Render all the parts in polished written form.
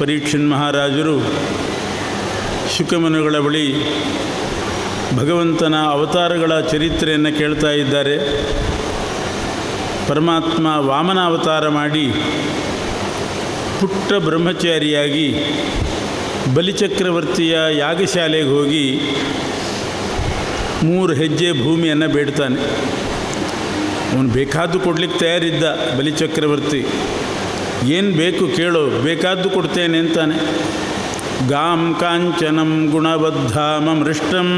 ಪರೀಕ್ಷನ್ ಮಹಾರಾಜರು ಶುಕಮುನಿಗಳ ಬಳಿ ಭಗವಂತನ ಅವತಾರಗಳ ಚರಿತ್ರೆಯನ್ನು ಕೇಳ್ತಾ ಇದ್ದಾರೆ. ಪರಮಾತ್ಮ ವಾಮನ ಅವತಾರ ಮಾಡಿ ಪುಟ್ಟ ಬ್ರಹ್ಮಚಾರಿಯಾಗಿ ಬಲಿಚಕ್ರವರ್ತಿಯ ಯಾಗಶಾಲೆಗೆ ಹೋಗಿ 3 ಹೆಜ್ಜೆ ಭೂಮಿಯನ್ನು ಬೇಡ್ತಾನೆ. ಅವನು ಬೇಕಾದ್ದು ಕೊಡಲಿಕ್ಕೆ ತಯಾರಿದ್ದ ಬಲಿಚಕ್ರವರ್ತಿ. ಏನು ಬೇಕು ಕೇಳು, ಬೇಕಾದ್ದು ಕೊಡ್ತೇನೆ ಅಂತಾನೆ. ಗಾಂ ಕಾಂಚನಂ ಗುಣಬದ್ಧಾಮೃಷ್ಟಂ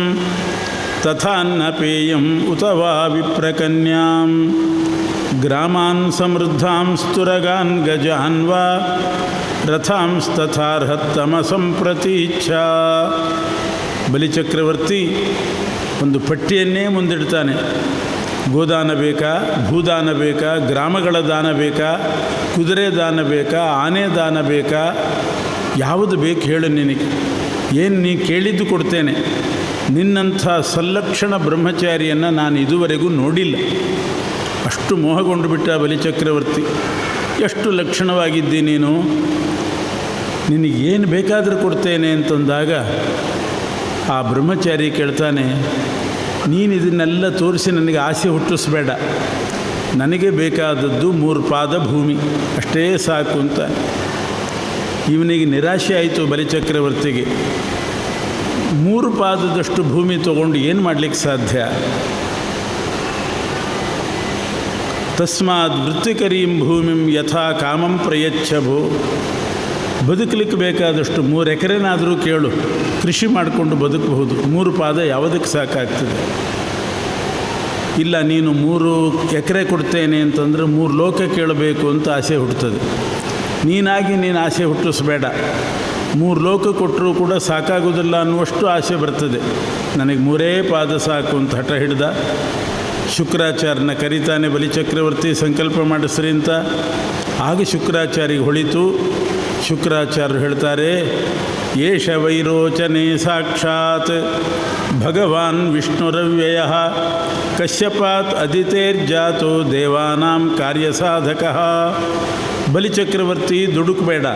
ತಥಾನ್ನ ಪೇಯಂ ಉತವಾ ವಿಪ್ರಕನ್ಯಾಂ ಗ್ರಾಮಾನ್ ಸಮೃದ್ಧಾಂ ಸ್ತುರಗಾನ್ ಗಜಾನ್ ವಾ ರಥಾಂಸ್ತಥಾರ್ಹತ್ತಮ ಸಂಪ್ರತೀಚ್ಛಾ. ಬಲಿಚಕ್ರವರ್ತಿ ಒಂದು ಪಟ್ಟಿಯನ್ನೇ ಮುಂದಿಡ್ತಾನೆ. ಗೋದಾನ ಬೇಕಾ, ಭೂದಾನ ಬೇಕಾ, ಗ್ರಾಮಗಳ ದಾನ ಬೇಕಾ, ಕುದುರೆ ದಾನ ಬೇಕಾ, ಆನೆ ದಾನ ಬೇಕಾ, ಯಾವುದು ಬೇಕು ಹೇಳು ನಿನಗೆ, ಏನು ನೀ ಕೇಳಿದ್ದು ಕೊಡ್ತೇನೆ. ನಿನ್ನಂಥ ಸಲ್ಲಕ್ಷಣ ಬ್ರಹ್ಮಚಾರಿಯನ್ನು ನಾನು ಇದುವರೆಗೂ ನೋಡಿಲ್ಲ. ಅಷ್ಟು ಮೋಹಗೊಂಡು ಬಿಟ್ಟ ಬಲಿಚಕ್ರವರ್ತಿ. ಎಷ್ಟು ಲಕ್ಷಣವಾಗಿದ್ದಿ ನೀನು, ನಿನಗೇನು ಬೇಕಾದರೂ ಕೊಡ್ತೇನೆ ಅಂತಂದಾಗ ಆ ಬ್ರಹ್ಮಚಾರಿ ಕೇಳ್ತಾನೆ, ನೀನು ಇದನ್ನೆಲ್ಲ ತೋರಿಸಿ ನನಗೆ ಆಸೆ ಹುಟ್ಟಿಸ್ಬೇಡ, ನನಗೆ ಬೇಕಾದದ್ದು 3 ಪಾದ ಭೂಮಿ ಅಷ್ಟೇ ಸಾಕು ಅಂತ. ಇವನಿಗೆ ನಿರಾಶೆ ಆಯಿತು ಬಲಿಚಕ್ರವರ್ತಿಗೆ. 3 ಪಾದದಷ್ಟು ಭೂಮಿ ತಗೊಂಡು ಏನು ಮಾಡಲಿಕ್ಕೆ ಸಾಧ್ಯ? ತಸ್ಮಾತ್ ವೃತ್ತಿಕರೀಂ ಭೂಮಿಂ ಯಥಾ ಕಾಮಂ ಪ್ರಯಚ್ಛಭೋ. ಬದುಕಲಿಕ್ಕೆ ಬೇಕಾದಷ್ಟು 3 ಎಕರೆನಾದರೂ ಕೇಳು, ಕೃಷಿ ಮಾಡಿಕೊಂಡು ಬದುಕಬಹುದು. 3 ಪಾದ ಯಾವುದಕ್ಕೆ ಸಾಕಾಗ್ತದೆ? ಇಲ್ಲ, ನೀನು 3 ಎಕರೆ ಕೊಡ್ತೇನೆ ಅಂತಂದರೆ 3 ಲೋಕ ಕೇಳಬೇಕು ಅಂತ ಆಸೆ ಹುಟ್ಟುತ್ತದೆ. ನೀನಾಗಿ ನೀನು ಆಸೆ ಹುಟ್ಟಿಸ್ಬೇಡ. 3 ಲೋಕ ಕೊಟ್ಟರೂ ಕೂಡ ಸಾಕಾಗೋದಿಲ್ಲ ಅನ್ನುವಷ್ಟು ಆಸೆ ಬರ್ತದೆ. ನನಗೆ 3 ಪಾದ ಸಾಕು ಅಂತ ಹಠ ಹಿಡ್ದ. ಶುಕ್ರಾಚಾರ್ಯನ ಕರೀತಾನೆ ಬಲಿಚಕ್ರವರ್ತಿ, ಸಂಕಲ್ಪ ಮಾಡಿಸ್ರಿ ಅಂತ. ಆಗ ಶುಕ್ರಾಚಾರ್ಯಗೆ ಹೊಳಿತು. ಶುಕ್ರಾಚಾರ್ಯರು ಹೇಳ್ತಾರೆ, ಏಷ ವೈರೋಚನೆ ಸಾಕ್ಷಾತ್ ಭಗವಾನ್ ವಿಷ್ಣುರವ್ಯಯ ಕಶ್ಯಪಾತ್ ಅದಿತೇರ್ಜಾತೋ ದೇವಾನಾಂ ಕಾರ್ಯಸಾಧಕ. ಬಲಿಚಕ್ರವರ್ತಿ ದುಡುಕಬೇಡ,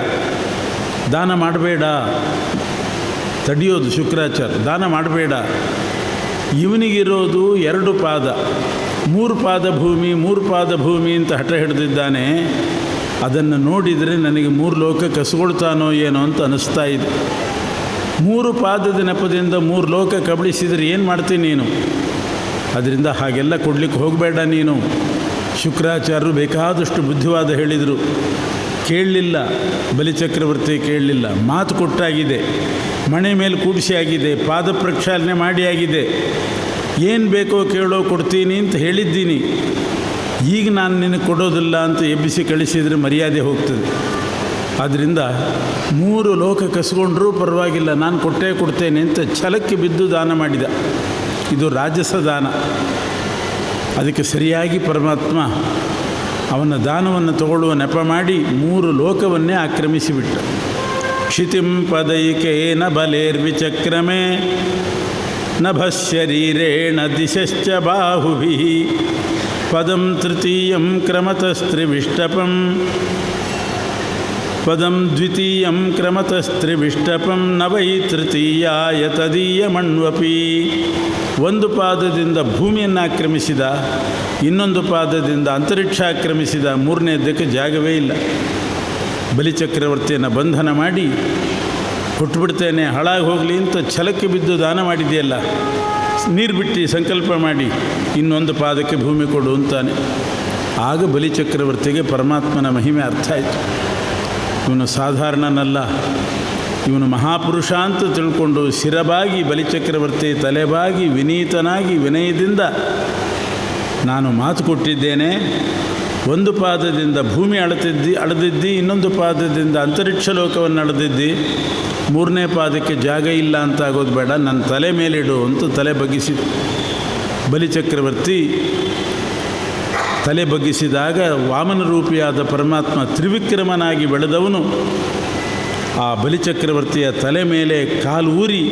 ದಾನ ಮಾಡಬೇಡ, ತಡೆಯೋದು ಶುಕ್ರಾಚಾರ್ಯ. ದಾನ ಮಾಡಬೇಡ. ಇವನಿಗಿರೋದು 2 ಪಾದ, 3 ಪಾದ ಭೂಮಿ, 3 ಪಾದ ಭೂಮಿ ಅಂತ ಹಠ ಹಿಡಿದಿದ್ದಾನೆ. ಅದನ್ನು ನೋಡಿದರೆ ನನಗೆ 3 ಲೋಕ ಕಸ್ಕೊಳ್ತಾನೋ ಏನೋ ಅಂತ ಅನ್ನಿಸ್ತಾ ಇದೆ. 3 ಪಾದದ ನೆಪದಿಂದ 3 ಲೋಕ ಕಬಳಿಸಿದರೆ ಏನು ಮಾಡ್ತೀನಿ ನೀನು? ಅದರಿಂದ ಹಾಗೆಲ್ಲ ಕೊಡಲಿಕ್ಕೆ ಹೋಗಬೇಡ ನೀನು. ಶುಕ್ರಾಚಾರ್ಯರು ಬೇಕಾದಷ್ಟು ಬುದ್ಧಿವಾದ ಹೇಳಿದರು, ಕೇಳಲಿಲ್ಲ. ಬಲಿಚಕ್ರವರ್ತಿ ಕೇಳಲಿಲ್ಲ. ಮಾತು ಕೊಟ್ಟಾಗಿದೆ, ಮಣೆ ಮೇಲೆ ಕೂಡಿಸಿ ಆಗಿದೆ, ಪಾದ ಪ್ರಕ್ಷಾಲನೆ ಮಾಡಿ ಆಗಿದೆ. ಏನು ಬೇಕೋ ಕೇಳೋ ಕೊಡ್ತೀನಿ ಅಂತ ಹೇಳಿದ್ದೀನಿ. ಈಗ ನಾನು ನಿನಗೆ ಕೊಡೋದಿಲ್ಲ ಅಂತ ಎಬ್ಬಿಸಿ ಕಳಿಸಿದರೆ ಮರ್ಯಾದೆ ಹೋಗ್ತದೆ. ಆದ್ದರಿಂದ 3 ಲೋಕ ಕಸ್ಕೊಂಡ್ರೂ ಪರವಾಗಿಲ್ಲ, ನಾನು ಕೊಟ್ಟೇ ಕೊಡ್ತೇನೆ ಅಂತ ಛಲಕ್ಕೆ ಬಿದ್ದು ದಾನ ಮಾಡಿದ. ಇದು ರಾಜಸ ದಾನ. ಅದಕ್ಕೆ ಸರಿಯಾಗಿ ಪರಮಾತ್ಮ ಅವನ ದಾನವನ್ನು ತಗೊಳ್ಳುವ ನೆಪ ಮಾಡಿ 3 ಲೋಕವನ್ನೇ ಆಕ್ರಮಿಸಿಬಿಟ್ಟ. ಕ್ಷಿತಿಂ ಪದೈಕೇನ ಬಲೇರ್ವಿಚಕ್ರಮೇ ನಭಶರೀರೇಣ ದಿಶಶ್ಚ ಬಾಹುಭಿಃ ಪದಂ ತೃತೀಯಂ ಕ್ರಮತಸ್ತ್ರಿವಿಷ್ಟಪಂ ಪದಂ ದ್ವಿತೀಯಂ ಕ್ರಮತಸ್ತ್ರಿವಿಷ್ಟಪಂ ನ ವೈ ತೃತೀಯಾಯ ತದೀಯಮಣ್ವಪಿ. 1 ಪಾದದಿಂದ ಭೂಮಿಯನ್ನು ಆಕ್ರಮಿಸಿದ, ಇನ್ನೊಂದು ಪಾದದಿಂದ ಅಂತರಿಕ್ಷ ಆಕ್ರಮಿಸಿದ, 3ನೇದಕ್ಕೆ ಜಾಗವೇ ಇಲ್ಲ. ಬಲಿಚಕ್ರವರ್ತಿಯನ್ನು ಬಂಧನ ಮಾಡಿ ಕೊಟ್ಟುಬಿಡ್ತೇನೆ, ಹಾಳಾಗಿ ಹೋಗಲಿ ಅಂತ ಛಲಕ್ಕೆ ಬಿದ್ದು ದಾನ ಮಾಡಿದೆಯಲ್ಲ, ನೀರು ಬಿಟ್ಟು ಸಂಕಲ್ಪ ಮಾಡಿ ಇನ್ನೊಂದು ಪಾದಕ್ಕೆ ಭೂಮಿ ಕೊಡು ಅಂತಾನೆ. ಆಗ ಬಲಿಚಕ್ರವರ್ತಿಗೆ ಪರಮಾತ್ಮನ ಮಹಿಮೆ ಅರ್ಥ ಆಯಿತು. ಇವನು ಸಾಧಾರಣನಲ್ಲ, ಇವನು ಮಹಾಪುರುಷ ಅಂತ ತಿಳ್ಕೊಂಡು ಶಿರಬಾಗಿ ಬಲಿಚಕ್ರವರ್ತಿ ತಲೆಬಾಗಿ ವಿನೀತನಾಗಿ ವಿನಯದಿಂದ, ನಾನು ಮಾತು ಕೊಟ್ಟಿದ್ದೇನೆ, 1 ಪಾದದಿಂದ ಭೂಮಿ ಅಳೆದಿದ್ದಿ, ಇನ್ನೊಂದು ಪಾದದಿಂದ ಅಂತರಿಕ್ಷ ಲೋಕವನ್ನು ಅಳೆದಿದ್ದಿ, 3ನೇ ಪಾದಕ್ಕೆ ಜಾಗ ಇಲ್ಲ ಅಂತ ಆಗೋದು ಬೇಡ, ನನ್ನ ತಲೆ ಮೇಲಿಡು ಅಂತ ತಲೆ ಬಗ್ಗಿಸಿದ. ಬಲಿಚಕ್ರವರ್ತಿ ತಲೆ ಬಗ್ಗಿಸಿದಾಗ ವಾಮನ ರೂಪಿಯಾದ ಪರಮಾತ್ಮ ತ್ರಿವಿಕ್ರಮನಾಗಿ ಬೆಳೆದವನು ಆ ಬಲಿಚಕ್ರವರ್ತಿಯ ತಲೆ ಮೇಲೆ ಕಾಲು ಊರಿ,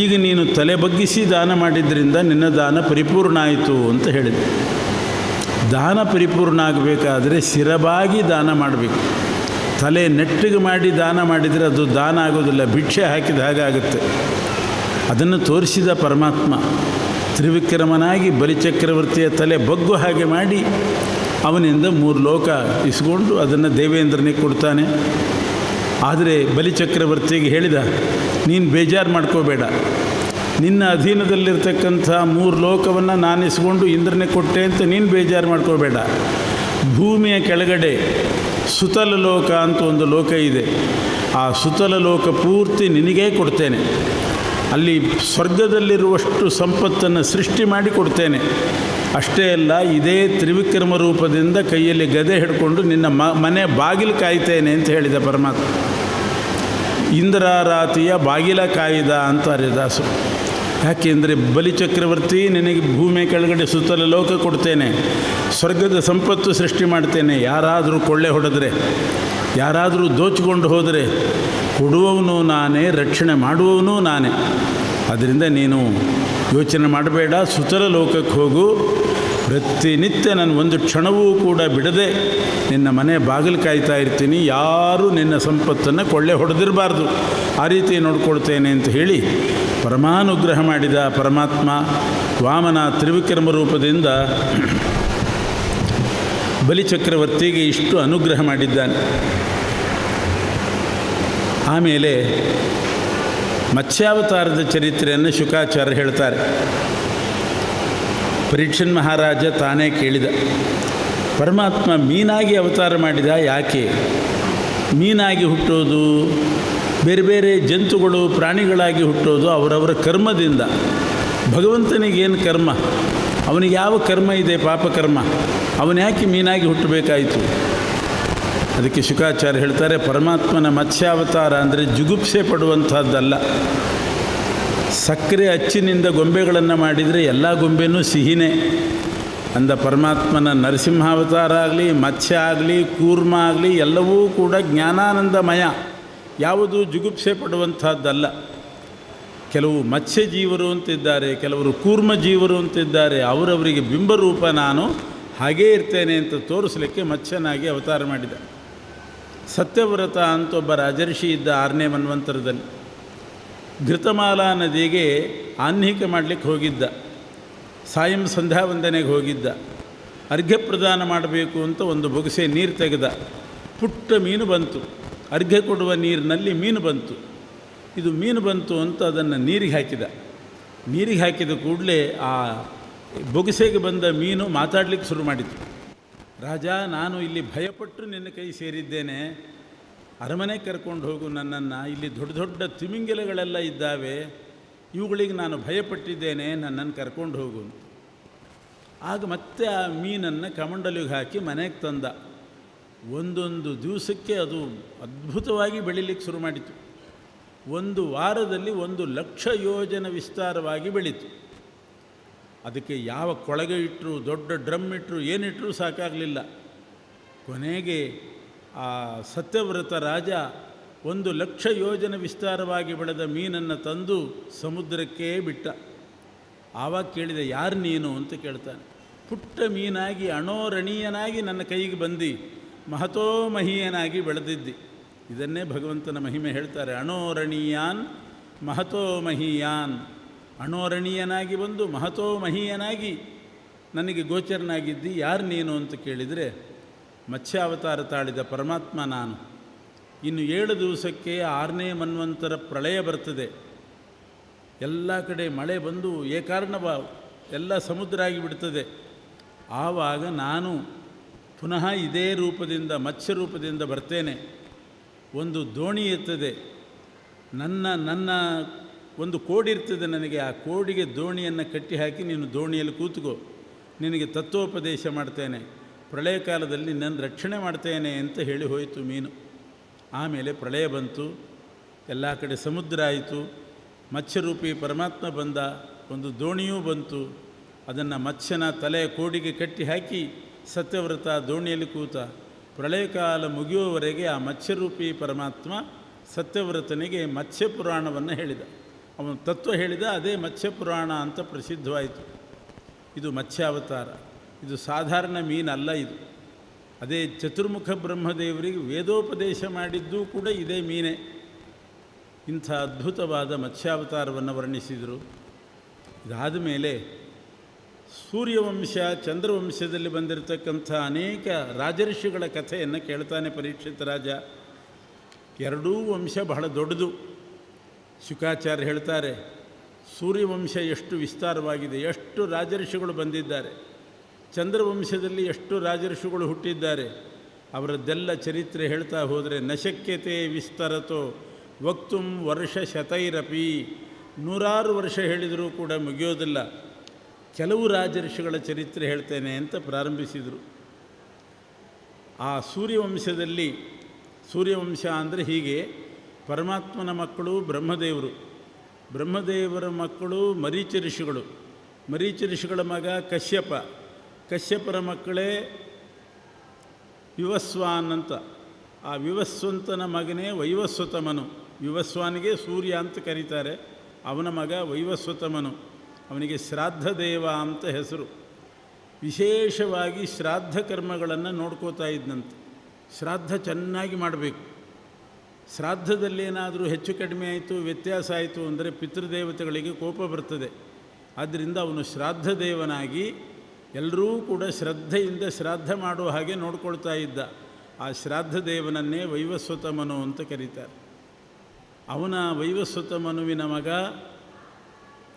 ಈಗ ನೀನು ತಲೆ ಬಗ್ಗಿಸಿ ದಾನ ಮಾಡಿದ್ದರಿಂದ ನಿನ್ನ ದಾನ ಪರಿಪೂರ್ಣ ಆಯಿತು ಅಂತ ಹೇಳಿದೆ. ದಾನ ಪರಿಪೂರ್ಣ ಆಗಬೇಕಾದರೆ ಶಿರಬಾಗಿ ದಾನ ಮಾಡಬೇಕು. ತಲೆ ನೆಟ್ಟಿಗೆ ಮಾಡಿ ದಾನ ಮಾಡಿದರೆ ಅದು ದಾನ ಆಗೋದಿಲ್ಲ, ಭಿಕ್ಷೆ ಹಾಕಿದ ಹಾಗಾಗುತ್ತೆ. ಅದನ್ನು ತೋರಿಸಿದ ಪರಮಾತ್ಮ ತ್ರಿವಿಕ್ರಮನಾಗಿ ಬಲಿಚಕ್ರವರ್ತಿಯ ತಲೆ ಬಗ್ಗು ಹಾಗೆ ಮಾಡಿ ಅವನಿಂದ 3 ಲೋಕ ಇಸ್ಕೊಂಡು ಅದನ್ನು ದೇವೇಂದ್ರನಿಗೆ ಕೊಡ್ತಾನೆ. ಆದರೆ ಬಲಿಚಕ್ರವರ್ತಿಗೆ ಹೇಳಿದ, ನೀನು ಬೇಜಾರು ಮಾಡ್ಕೋಬೇಡ, ನಿನ್ನ ಅಧೀನದಲ್ಲಿರ್ತಕ್ಕಂಥ 3 ಲೋಕವನ್ನು ನಾನು ಇಸ್ಕೊಂಡು ಇಂದ್ರನಿಗೆ ಕೊಟ್ಟೆ ಅಂತ ನೀನು ಬೇಜಾರು ಮಾಡ್ಕೋಬೇಡ. ಭೂಮಿಯ ಕೆಳಗಡೆ ಸುತಲ ಲೋಕ ಅಂತ ಒಂದು ಲೋಕ ಇದೆ, ಆ ಸುತಲ ಲೋಕ ಪೂರ್ತಿ ನಿನಗೇ ಕೊಡ್ತೇನೆ. ಅಲ್ಲಿ ಸ್ವರ್ಗದಲ್ಲಿರುವಷ್ಟು ಸಂಪತ್ತನ್ನು ಸೃಷ್ಟಿ ಮಾಡಿ ಕೊಡ್ತೇನೆ. ಅಷ್ಟೇ ಅಲ್ಲ, ಇದೇ ತ್ರಿವಿಕ್ರಮ ರೂಪದಿಂದ ಕೈಯಲ್ಲಿ ಗದೆ ಹಿಡ್ಕೊಂಡು ನಿನ್ನ ಮನೆ ಬಾಗಿಲು ಕಾಯ್ತೇನೆ ಅಂತ ಹೇಳಿದ ಪರಮಾತ್ಮ. ಇಂದ್ರಾರಾತಿಯ ಬಾಗಿಲ ಕಾಯ್ದ ಅಂತಾರೆ ದಾಸರು. ಯಾಕೆಂದರೆ ಬಲಿಚಕ್ರವರ್ತಿ ನಿನಗೆ ಭೂಮಿಯ ಕೆಳಗಡೆ ಸುತ್ತಲ ಲೋಕ ಕೊಡ್ತೇನೆ, ಸ್ವರ್ಗದ ಸಂಪತ್ತು ಸೃಷ್ಟಿ ಮಾಡ್ತೇನೆ. ಯಾರಾದರೂ ಕೊಳ್ಳೆ ಹೊಡೆದ್ರೆ, ಯಾರಾದರೂ ದೋಚಿಕೊಂಡು ಹೋದರೆ ಕೊಡುವವನು ನಾನೇ, ರಕ್ಷಣೆ ಮಾಡುವವನು ನಾನೇ. ಅದರಿಂದ ನೀನು ಯೋಚನೆ ಮಾಡಬೇಡ, ಸುತಲ ಲೋಕಕ್ಕೆ ಹೋಗು. ಪ್ರತಿನಿತ್ಯ ನಾನು ಒಂದು ಕ್ಷಣವೂ ಕೂಡ ಬಿಡದೆ ನಿನ್ನ ಮನೆ ಬಾಗಿಲು ಕಾಯ್ತಾ ಇರ್ತೀನಿ, ಯಾರೂ ನಿನ್ನ ಸಂಪತ್ತನ್ನು ಕೊಳ್ಳೆ ಹೊಡೆದಿರಬಾರ್ದು, ಆ ರೀತಿ ನೋಡ್ಕೊಳ್ತೇನೆ ಅಂತ ಹೇಳಿ ಪರಮಾನುಗ್ರಹ ಮಾಡಿದ ಪರಮಾತ್ಮ ವಾಮನ ತ್ರಿವಿಕ್ರಮ ರೂಪದಿಂದ ಬಲಿಚಕ್ರವರ್ತಿಗೆ ಇಷ್ಟು ಅನುಗ್ರಹ ಮಾಡಿದ್ದಾನೆ. ಆಮೇಲೆ ಮತ್ಸ್ಯಾವತಾರದ ಚರಿತ್ರೆಯನ್ನು ಶುಕಾಚಾರ್ಯ ಹೇಳ್ತಾರೆ. ಪರೀಕ್ಷನ್ ಮಹಾರಾಜ ತಾನೇ ಕೇಳಿದ, ಪರಮಾತ್ಮ ಮೀನಾಗಿ ಅವತಾರ ಮಾಡಿದ, ಯಾಕೆ ಮೀನಾಗಿ ಹುಟ್ಟೋದು, ಬೇರೆ ಬೇರೆ ಜಂತುಗಳು ಪ್ರಾಣಿಗಳಾಗಿ ಹುಟ್ಟೋದು ಅವರವರ ಕರ್ಮದಿಂದ. ಭಗವಂತನಿಗೇನು ಕರ್ಮ, ಅವನಿಗೆ ಯಾವ ಕರ್ಮ ಇದೆ, ಪಾಪಕರ್ಮ, ಅವನು ಯಾಕೆ ಮೀನಾಗಿ ಹುಟ್ಟಬೇಕಾಯಿತು? ಅದಕ್ಕೆ ಶುಕಾಚಾರ್ಯ ಹೇಳ್ತಾರೆ, ಪರಮಾತ್ಮನ ಮತ್ಸ್ಯಾವತಾರ ಅಂದರೆ ಜುಗುಪ್ಸೆ ಪಡುವಂಥದ್ದಲ್ಲ. ಸಕ್ಕರೆ ಅಚ್ಚಿನಿಂದ ಗೊಂಬೆಗಳನ್ನು ಮಾಡಿದರೆ ಎಲ್ಲ ಗೊಂಬೆನೂ ಸಿಹಿನೇ ಅಂದ ಪರಮಾತ್ಮನ ನರಸಿಂಹಾವತಾರ ಆಗಲಿ, ಮತ್ಸ್ಯ ಆಗಲಿ, ಕೂರ್ಮ ಆಗಲಿ ಎಲ್ಲವೂ ಕೂಡ ಜ್ಞಾನಾನಂದಮಯ, ಯಾವುದು ಜುಗುಪ್ಸೆ ಪಡುವಂಥದ್ದಲ್ಲ. ಕೆಲವು ಮತ್ಸ್ಯ ಜೀವರು ಅಂತಿದ್ದಾರೆ, ಕೆಲವರು ಕೂರ್ಮ ಜೀವರು ಅಂತಿದ್ದಾರೆ. ಅವರವರಿಗೆ ಬಿಂಬರೂಪ ನಾನು ಹಾಗೇ ಇರ್ತೇನೆ ಅಂತ ತೋರಿಸಲಿಕ್ಕೆ ಮತ್ಸ್ಯನಾಗಿ ಅವತಾರ ಮಾಡಿದ. ಸತ್ಯವ್ರತ ಅಂತ ಒಬ್ಬ ರಾಜರ್ಷಿ ಇದ್ದ 6ನೇ ಮನ್ವಂತರದಲ್ಲಿ. ಘೃತಮಾಲಾ ನದಿಗೆ ಆಹ್ನಿಕ ಮಾಡಲಿಕ್ಕೆ ಹೋಗಿದ್ದ, ಸಾಯಂ ಸಂಧ್ಯಾ ವಂದನೆಗೆ ಹೋಗಿದ್ದ. ಅರ್ಘ್ಯ ಪ್ರದಾನ ಮಾಡಬೇಕು ಅಂತ ಒಂದು ಬೊಗಸೆ ನೀರು ತೆಗೆದ. ಪುಟ್ಟ ಮೀನು ಬಂತು, ಅರ್ಘ್ಯ ಕೊಡುವ ನೀರಿನಲ್ಲಿ ಮೀನು ಬಂತು. ಇದು ಮೀನು ಬಂತು ಅಂತ ಅದನ್ನು ನೀರಿಗೆ ಹಾಕಿದ. ನೀರಿಗೆ ಹಾಕಿದ ಕೂಡಲೇ ಆ ಬೊಗಸೆಗೆ ಬಂದ ಮೀನು ಮಾತಾಡಲಿಕ್ಕೆ ಶುರು ಮಾಡಿತು. ರಾಜ, ನಾನು ಇಲ್ಲಿ ಭಯಪಟ್ಟು ನಿನ್ನ ಕೈ ಸೇರಿದ್ದೇನೆ, ಅರಮನೆ ಕರ್ಕೊಂಡು ಹೋಗು ನನ್ನನ್ನು, ಇಲ್ಲಿ ದೊಡ್ಡ ದೊಡ್ಡ ತಿಮಿಂಗಿಲಗಳೆಲ್ಲ ಇದ್ದಾವೆ, ಇವುಗಳಿಗೆ ನಾನು ಭಯಪಟ್ಟಿದ್ದೇನೆ, ನನ್ನನ್ನು ಕರ್ಕೊಂಡು ಹೋಗು. ಆಗ ಮತ್ತೆ ಆ ಮೀನನ್ನು ಕಮಂಡಲಿಗೆ ಹಾಕಿ ಮನೆಗೆ ತಂದ. ಒಂದೊಂದು ದಿವಸಕ್ಕೆ ಅದು ಅದ್ಭುತವಾಗಿ ಬೆಳೀಲಿಕ್ಕೆ ಶುರು ಮಾಡಿತು. 1 ವಾರದಲ್ಲಿ 1,00,000 ಯೋಜನ ವಿಸ್ತಾರವಾಗಿ ಬೆಳೀತು. ಅದಕ್ಕೆ ಯಾವ ಕೊಳಗೆ ಇಟ್ಟರು, ದೊಡ್ಡ ಡ್ರಮ್ ಇಟ್ಟರು, ಏನಿಟ್ಟರೂ ಸಾಕಾಗಲಿಲ್ಲ. ಕೊನೆಗೆ ಆ ಸತ್ಯವ್ರತ ರಾಜ 1,00,000 ಯೋಜನ ವಿಸ್ತಾರವಾಗಿ ಬೆಳೆದ ಮೀನನ್ನು ತಂದು ಸಮುದ್ರಕ್ಕೆ ಬಿಟ್ಟ. ಆವಾಗ ಕೇಳಿದೆ, ಯಾರು ನೀನು ಅಂತ ಕೇಳ್ತಾನೆ. ಪುಟ್ಟ ಮೀನಾಗಿ ಅಣೋರಣೀಯನಾಗಿ ನನ್ನ ಕೈಗೆ ಬಂದು ಮಹತೋ ಮಹೀಯನಾಗಿ ಬೆಳೆದಿದ್ದಿ. ಇದನ್ನೇ ಭಗವಂತನ ಮಹಿಮೆ ಹೇಳ್ತಾರೆ, ಅಣೋರಣೀಯಾನ್ ಮಹತೋ ಮಹೀಯಾನ್. ಅಣೋರಣೀಯನಾಗಿ ಬಂದು ಮಹತೋ ಮಹೀಯನಾಗಿ ನನಗೆ ಗೋಚರನಾಗಿದ್ದಿ, ಯಾರು ನೀನು ಅಂತ ಕೇಳಿದರೆ, ಮತ್ಸ್ಯಾವತಾರ ತಾಳಿದ ಪರಮಾತ್ಮ ನಾನು. ಇನ್ನು 7 ದಿವಸಕ್ಕೆ 6ನೇ ಮನ್ವಂತರ ಪ್ರಳಯ ಬರ್ತದೆ. ಎಲ್ಲ ಕಡೆ ಮಳೆ ಬಂದು ಏಕಾರ್ಣವ ಎಲ್ಲ ಸಮುದ್ರ ಆಗಿಬಿಡ್ತದೆ. ಆವಾಗ ನಾನು ಪುನಃ ಇದೇ ರೂಪದಿಂದ, ಮತ್ಸ್ಯ ರೂಪದಿಂದ ಬರ್ತೇನೆ. ಒಂದು ದೋಣಿ ಇರ್ತದೆ, ನನ್ನ ಒಂದು ಕೋಡಿರ್ತದೆ ನನಗೆ. ಆ ಕೋಡಿಗೆ ದೋಣಿಯನ್ನು ಕಟ್ಟಿ ಹಾಕಿ ನೀನು ದೋಣಿಯಲ್ಲಿ ಕೂತ್ಕೋ, ನಿನಗೆ ತತ್ವೋಪದೇಶ ಮಾಡ್ತೇನೆ, ಪ್ರಳಯ ಕಾಲದಲ್ಲಿ ನನ್ನ ರಕ್ಷಣೆ ಮಾಡ್ತೇನೆ ಅಂತ ಹೇಳಿ ಹೋಯಿತು ಮೀನು. ಆಮೇಲೆ ಪ್ರಳಯ ಬಂತು, ಎಲ್ಲ ಕಡೆ ಸಮುದ್ರ ಆಯಿತು, ಮತ್ಸ್ಯರೂಪಿ ಪರಮಾತ್ಮ ಬಂದ, ಒಂದು ದೋಣಿಯೂ ಬಂತು. ಅದನ್ನು ಮತ್ಸ್ಯನ ತಲೆಯ ಕೋಡಿಗೆ ಕಟ್ಟಿ ಹಾಕಿ ಸತ್ಯವ್ರತ ದೋಣಿಯಲ್ಲಿ ಕೂತ. ಪ್ರಳಯ ಕಾಲ ಮುಗಿಯುವವರೆಗೆ ಆ ಮತ್ಸ್ಯರೂಪಿ ಪರಮಾತ್ಮ ಸತ್ಯವ್ರತನಿಗೆ ಮತ್ಸ್ಯ ಪುರಾಣವನ್ನು ಹೇಳಿದ. ಅವನು ತತ್ವ ಹೇಳಿದ, ಅದೇ ಮತ್ಸ್ಯ ಪುರಾಣ ಅಂತ ಪ್ರಸಿದ್ಧವಾಯಿತು. ಇದು ಮತ್ಸ್ಯಾವತಾರ. ಇದು ಸಾಧಾರಣ ಮೀನಲ್ಲ. ಅದೇ ಚತುರ್ಮುಖ ಬ್ರಹ್ಮದೇವರಿಗೆ ವೇದೋಪದೇಶ ಮಾಡಿದ್ದೂ ಕೂಡ ಇದೇ ಮೀನೆ. ಇಂಥ ಅದ್ಭುತವಾದ ಮತ್ಸ್ಯಾವತಾರವನ್ನು ವರ್ಣಿಸಿದರು. ಇದಾದ ಮೇಲೆ ಸೂರ್ಯವಂಶ ಚಂದ್ರವಂಶದಲ್ಲಿ ಬಂದಿರತಕ್ಕಂಥ ಅನೇಕ ರಾಜರ್ಷಿಗಳ ಕಥೆಯನ್ನು ಕೇಳ್ತಾನೆ ಪರೀಕ್ಷಿತ ರಾಜ. ಎರಡೂ ವಂಶ ಬಹಳ ದೊಡ್ಡದು. ಶುಕಾಚಾರ್ಯ ಹೇಳ್ತಾರೆ, ಸೂರ್ಯವಂಶ ಎಷ್ಟು ವಿಸ್ತಾರವಾಗಿದೆ, ಎಷ್ಟು ರಾಜರ್ಷಿಗಳು ಬಂದಿದ್ದಾರೆ, ಚಂದ್ರವಂಶದಲ್ಲಿ ಎಷ್ಟು ರಾಜರ್ಷಿಗಳು ಹುಟ್ಟಿದ್ದಾರೆ, ಅವರದ್ದೆಲ್ಲ ಚರಿತ್ರೆ ಹೇಳ್ತಾ ಹೋದರೆ ನಶಕ್ಯತೆ ವಿಸ್ತರತೋ ವಕ್ತುಂ ವರ್ಷ ಶತೈರಪಿ, 100 ವರ್ಷ ಹೇಳಿದರೂ ಕೂಡ ಮುಗಿಯೋದಿಲ್ಲ. ಕೆಲವು ರಾಜರ್ಷಿಗಳ ಚರಿತ್ರೆ ಹೇಳ್ತೇನೆ ಅಂತ ಪ್ರಾರಂಭಿಸಿದರು. ಆ ಸೂರ್ಯವಂಶದಲ್ಲಿ, ಸೂರ್ಯವಂಶ ಅಂದರೆ ಹೀಗೆ, ಪರಮಾತ್ಮನ ಮಕ್ಕಳು ಬ್ರಹ್ಮದೇವರು, ಬ್ರಹ್ಮದೇವರ ಮಕ್ಕಳು ಮರೀಚ ಋಷಿಗಳು, ಮರೀಚ ಋಷಿಗಳ ಮಗ ಕಶ್ಯಪ, ಕಶ್ಯಪರ ಮಕ್ಕಳೇ ವಿವಸ್ವಾನ್ ಅಂತ. ಆ ವಿವಸ್ವಂತನ ಮಗನೇ ವೈವಸ್ವತಮನು. ವಿವಸ್ವಾನಿಗೆ ಸೂರ್ಯ ಅಂತ ಕರೀತಾರೆ, ಅವನ ಮಗ ವೈವಸ್ವತಮನು. ಅವನಿಗೆ ಶ್ರಾದ್ದ ದೇವ ಅಂತ ಹೆಸರು. ವಿಶೇಷವಾಗಿ ಶ್ರಾದ್ದ ಕರ್ಮಗಳನ್ನು ನೋಡ್ಕೋತಾ ಇದ್ದಂತೆ. ಶ್ರಾದ್ದ ಚೆನ್ನಾಗಿ ಮಾಡಬೇಕು. ಶ್ರಾದ್ದದಲ್ಲೇನಾದರೂ ಹೆಚ್ಚು ಕಡಿಮೆ ಆಯಿತು, ವ್ಯತ್ಯಾಸ ಆಯಿತು ಅಂದರೆ ಪಿತೃದೇವತೆಗಳಿಗೆ ಕೋಪ ಬರ್ತದೆ. ಆದ್ದರಿಂದ ಅವನು ಶ್ರಾದ್ದ ದೇವನಾಗಿ ಎಲ್ಲರೂ ಕೂಡ ಶ್ರದ್ಧೆಯಿಂದ ಶ್ರಾದ್ದ ಮಾಡುವ ಹಾಗೆ ನೋಡ್ಕೊಳ್ತಾ ಇದ್ದ. ಆ ಶ್ರಾದ್ದ ದೇವನನ್ನೇ ವೈವಸ್ವತಮನು ಅಂತ ಕರೀತಾರೆ. ಅವನ ವೈವಸ್ವತಮನುವಿನ ಮಗ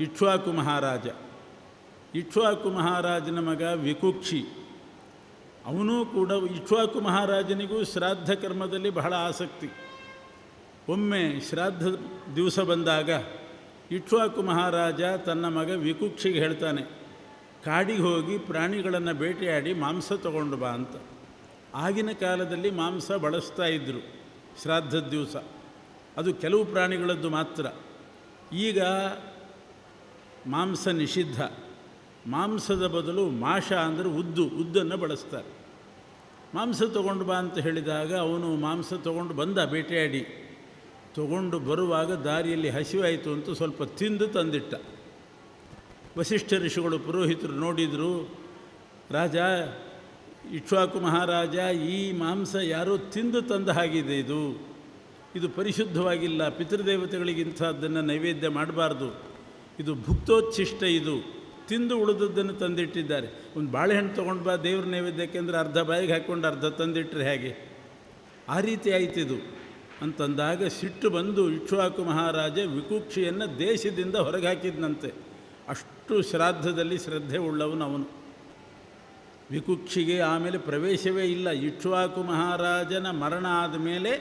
ಇಕ್ಷ್ವಾಕು ಮಹಾರಾಜ. ಇಕ್ಷ್ವಾಕು ಮಹಾರಾಜನ ಮಗ ವಿಕುಕ್ಷಿ. ಅವನೂ ಕೂಡ, ಇಕ್ಷ್ವಾಕು ಮಹಾರಾಜನಿಗೂ ಶ್ರಾದ್ದ ಕರ್ಮದಲ್ಲಿ ಬಹಳ ಆಸಕ್ತಿ. ಒಮ್ಮೆ ಶ್ರಾದ್ದ ದಿವಸ ಬಂದಾಗ ಇಕ್ಷ್ವಾಕು ಮಹಾರಾಜ ತನ್ನ ಮಗ ವಿಕುಕ್ಷಿಗೆ ಹೇಳ್ತಾನೆ, ಕಾಡಿಗೆ ಹೋಗಿ ಪ್ರಾಣಿಗಳನ್ನು ಬೇಟೆಯಾಡಿ ಮಾಂಸ ತಗೊಂಡು ಬಾ ಅಂತ. ಆಗಿನ ಕಾಲದಲ್ಲಿ ಮಾಂಸ ಬಳಸ್ತಾ ಇದ್ದರು ಶ್ರಾದ್ದದ ದಿವಸ, ಅದು ಕೆಲವು ಪ್ರಾಣಿಗಳದ್ದು ಮಾತ್ರ. ಈಗ ಮಾಂಸ ನಿಷಿದ್ಧ. ಮಾಂಸದ ಬದಲು ಮಾಷ ಅಂದರೆ ಉದ್ದನ್ನು ಬಳಸ್ತಾರೆ. ಮಾಂಸ ತೊಗೊಂಡು ಬಾ ಅಂತ ಹೇಳಿದಾಗ ಅವನು ಮಾಂಸ ತೊಗೊಂಡು ಬಂದ, ಬೇಟೆಯಾಡಿ ತೊಗೊಂಡು ಬರುವಾಗ ದಾರಿಯಲ್ಲಿ ಹಸಿವಾಯಿತು ಅಂತ ಸ್ವಲ್ಪ ತಿಂದು ತಂದಿಟ್ಟ. ವಸಿಷ್ಠ ಋಷಿಗಳು ಪುರೋಹಿತರು ನೋಡಿದರು, ರಾಜ ಇಕ್ಷ್ವಾಕು ಮಹಾರಾಜ, ಈ ಮಾಂಸ ಯಾರೋ ತಿಂದು ತಂದ ಹಾಗಿದೆ, ಇದು ಪರಿಶುದ್ಧವಾಗಿಲ್ಲ, ಪಿತೃದೇವತೆಗಳಿಗಿಂಥದ್ದನ್ನು ನೈವೇದ್ಯ ಮಾಡಬಾರ್ದು, ಇದು ಭುಕ್ತೋಚ್ಛಿಷ್ಟ, ಇದು ತಿಂದು ಉಳಿದದ್ದನ್ನು ತಂದಿಟ್ಟಿದ್ದಾರೆ. ಒಂದು ಬಾಳೆಹಣ್ಣು ತೊಗೊಂಡು ಬಾ ದೇವ್ರ ನೈವೇದ್ಯಕ್ಕೆ ಅಂದರೆ ಅರ್ಧ ಬಾಯಿಗೆ ಹಾಕ್ಕೊಂಡು ಅರ್ಧ ತಂದಿಟ್ಟರೆ ಹೇಗೆ? ಆ ರೀತಿ ಆಯ್ತಿದು ಅಂತಂದಾಗ ಸಿಟ್ಟು ಬಂದು ಇಕ್ಷ್ವಾಕು ಮಹಾರಾಜ ವಿಕುಕ್ಷಿಯನ್ನು ದೇಶದಿಂದ ಹೊರಗೆ ಹಾಕಿದ್ನಂತೆ. ಅಷ್ಟು ಶ್ರಾದ್ದದಲ್ಲಿ ಶ್ರದ್ಧೆ ಉಳ್ಳವನು ಅವನು. ವಿಕುಕ್ಷಿಗೆ ಆಮೇಲೆ ಪ್ರವೇಶವೇ ಇಲ್ಲ. ಇಕ್ಷ್ವಾಕು ಮಹಾರಾಜನ ಮರಣ ಆದಮೇಲೆ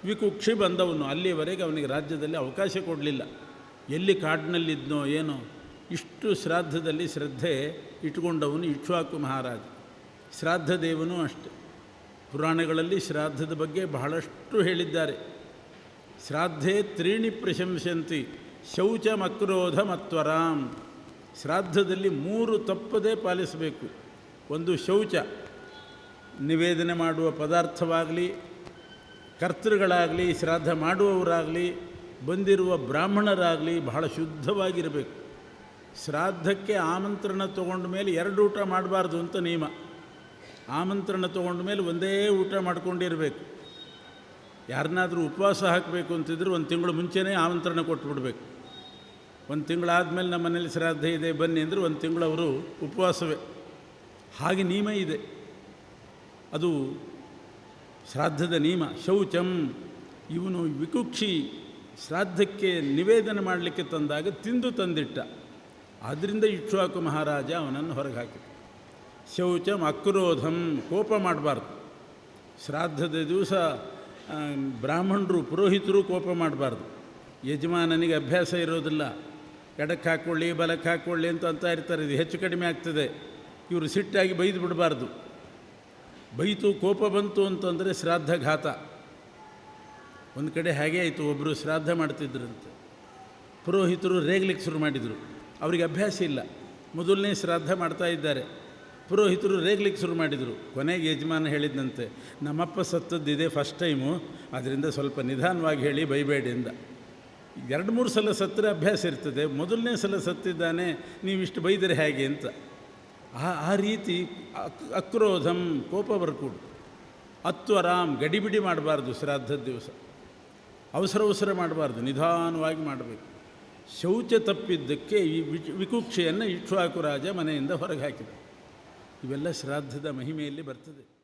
ವಿಕುಕ್ಷಿ ಬಂದವನು. ಅಲ್ಲಿವರೆಗೆ ಅವನಿಗೆ ರಾಜ್ಯದಲ್ಲಿ ಅವಕಾಶ ಕೊಡಲಿಲ್ಲ. ಎಲ್ಲಿ ಕಾಡಿನಲ್ಲಿದ್ದನೋ ಏನೋ, ಇಷ್ಟು ಶ್ರಾದ್ದದಲ್ಲಿ ಶ್ರದ್ಧೆ ಇಟ್ಕೊಂಡವನು ಇಕ್ಷ್ವಾಕು ಮಹಾರಾಜ. ಶ್ರಾದ್ದ ದೇವನೂ ಅಷ್ಟೆ. ಪುರಾಣಗಳಲ್ಲಿ ಶ್ರಾದ್ದದ ಬಗ್ಗೆ ಬಹಳಷ್ಟು ಹೇಳಿದ್ದಾರೆ. ಶ್ರಾದ್ಧೇ ತ್ರೀಣಿ ಪ್ರಶಂಸಂತಿ ಶೌಚ ಮಕ್ರೋಧ ಮತ್ವರಾಂ. ಶ್ರಾದ್ದದಲ್ಲಿ 3 ತಪ್ಪದೇ ಪಾಲಿಸಬೇಕು. ಒಂದು ಶೌಚ, ನಿವೇದನೆ ಮಾಡುವ ಪದಾರ್ಥವಾಗಲಿ, ಕರ್ತೃಗಳಾಗಲಿ, ಶ್ರಾದ್ದ ಮಾಡುವವರಾಗಲಿ, ಬಂದಿರುವ ಬ್ರಾಹ್ಮಣರಾಗಲಿ ಬಹಳ ಶುದ್ಧವಾಗಿರಬೇಕು. ಶ್ರಾದ್ದಕ್ಕೆ ಆಮಂತ್ರಣ ತೊಗೊಂಡ ಮೇಲೆ 2 ಊಟ ಮಾಡಬಾರ್ದು ಅಂತ ನಿಯಮ. ಆಮಂತ್ರಣ ತೊಗೊಂಡ ಮೇಲೆ ಒಂದೇ ಊಟ ಮಾಡ್ಕೊಂಡಿರಬೇಕು. ಯಾರನ್ನಾದರೂ ಉಪವಾಸ ಹಾಕಬೇಕು ಅಂತಿದ್ರೆ 1 ತಿಂಗಳು ಮುಂಚೆನೇ ಆಮಂತ್ರಣ ಕೊಟ್ಟುಬಿಡ್ಬೇಕು. 1 ತಿಂಗಳಾದಮೇಲೆ ನಮ್ಮ ಮನೇಲಿ ಶ್ರಾದ್ದ ಇದೆ ಬನ್ನಿ ಅಂದರೆ 1 ತಿಂಗಳು ಅವರು ಉಪವಾಸವೇ. ಹಾಗೆ ನಿಯಮ ಇದೆ, ಅದು ಶ್ರಾದ್ದದ ನಿಯಮ. ಶೌಚಂ. ಇವನು ವಿಕುಕ್ಷಿ ಶ್ರಾದ್ದಕ್ಕೆ ನಿವೇದನೆ ಮಾಡಲಿಕ್ಕೆ ತಂದಾಗ ತಿಂದು ತಂದಿಟ್ಟ. ಆದ್ದರಿಂದ ಇಕ್ಷ್ವಾಕು ಮಹಾರಾಜ ಅವನನ್ನು ಹೊರಗೆ ಹಾಕಿದ. ಶೌಚಂ ಅಕ್ರೋಧಂ. ಕೋಪ ಮಾಡಬಾರ್ದು. ಶ್ರಾದ್ದದ ದಿವಸ ಬ್ರಾಹ್ಮಣರು ಪುರೋಹಿತರು ಕೋಪ ಮಾಡಬಾರ್ದು. ಯಜಮಾನನಿಗೆ ಅಭ್ಯಾಸ ಇರೋದಿಲ್ಲ, ಎಡಕ್ಕೆ ಹಾಕ್ಕೊಳ್ಳಿ ಬಲಕ್ಕೆ ಹಾಕ್ಕೊಳ್ಳಿ ಅಂತ ಇರ್ತಾರೆ. ಇದು ಹೆಚ್ಚು ಕಡಿಮೆ ಆಗ್ತದೆ. ಇವರು ಸಿಟ್ಟಾಗಿ ಬೈದು ಬಿಡಬಾರ್ದು. ಬೈತು ಕೋಪ ಬಂತು ಅಂತಂದರೆ ಶ್ರಾದ್ದಘಾತ. ಒಂದು ಕಡೆ ಹಾಗೆ ಆಯಿತು. ಒಬ್ಬರು ಶ್ರಾದ್ದ ಮಾಡ್ತಿದ್ರಂತೆ, ಪುರೋಹಿತರು ರೇಗ್ಲಿಕ್ಕೆ ಶುರು ಮಾಡಿದರು. ಅವರಿಗೆ ಅಭ್ಯಾಸ ಇಲ್ಲ, ಮೊದಲನೇ ಶ್ರಾದ್ದ ಮಾಡ್ತಾ ಇದ್ದಾರೆ. ಪುರೋಹಿತರು ರೇಗ್ಲಿಕ್ಕೆ ಶುರು ಮಾಡಿದರು. ಕೊನೆಗೆ ಯಜಮಾನ ಹೇಳಿದಂತೆ, ನಮ್ಮಪ್ಪ ಸತ್ತದ್ದಿದೆ ಫಸ್ಟ್ ಟೈಮು, ಅದರಿಂದ ಸ್ವಲ್ಪ ನಿಧಾನವಾಗಿ ಹೇಳಿ ಬೈಬೇಡಿ ಎಂದ. 2-3 ಸಲ ಸತ್ತರೆ ಅಭ್ಯಾಸ ಇರ್ತದೆ, ಮೊದಲನೇ ಸಲ ಸತ್ತಿದ್ದಾನೆ, ನೀವಿಷ್ಟು ಬೈದರೆ ಹೇಗೆ ಅಂತ. ಆ ರೀತಿ ಅಕ್ರೋಧಂ, ಕೋಪ ಬರ್ಕೊಡು. ಅತ್ವರಾಮ್, ಗಡಿಬಿಡಿ ಮಾಡಬಾರ್ದು. ಶ್ರಾದ್ದದ ದಿವಸ ಅವಸರ ಮಾಡಬಾರ್ದು, ನಿಧಾನವಾಗಿ ಮಾಡಬೇಕು. ಶೌಚ ತಪ್ಪಿದ್ದಕ್ಕೆ ಈ ವಿಕುಕ್ಷೆಯನ್ನು ಇಕ್ಷ್ವಾಕು ರಾಜ ಮನೆಯಿಂದ ಹೊರಗೆ ಹಾಕಿದ. ಇವೆಲ್ಲ ಶ್ರಾದ್ದದ ಮಹಿಮೆಯಲ್ಲಿ ಬರ್ತದೆ.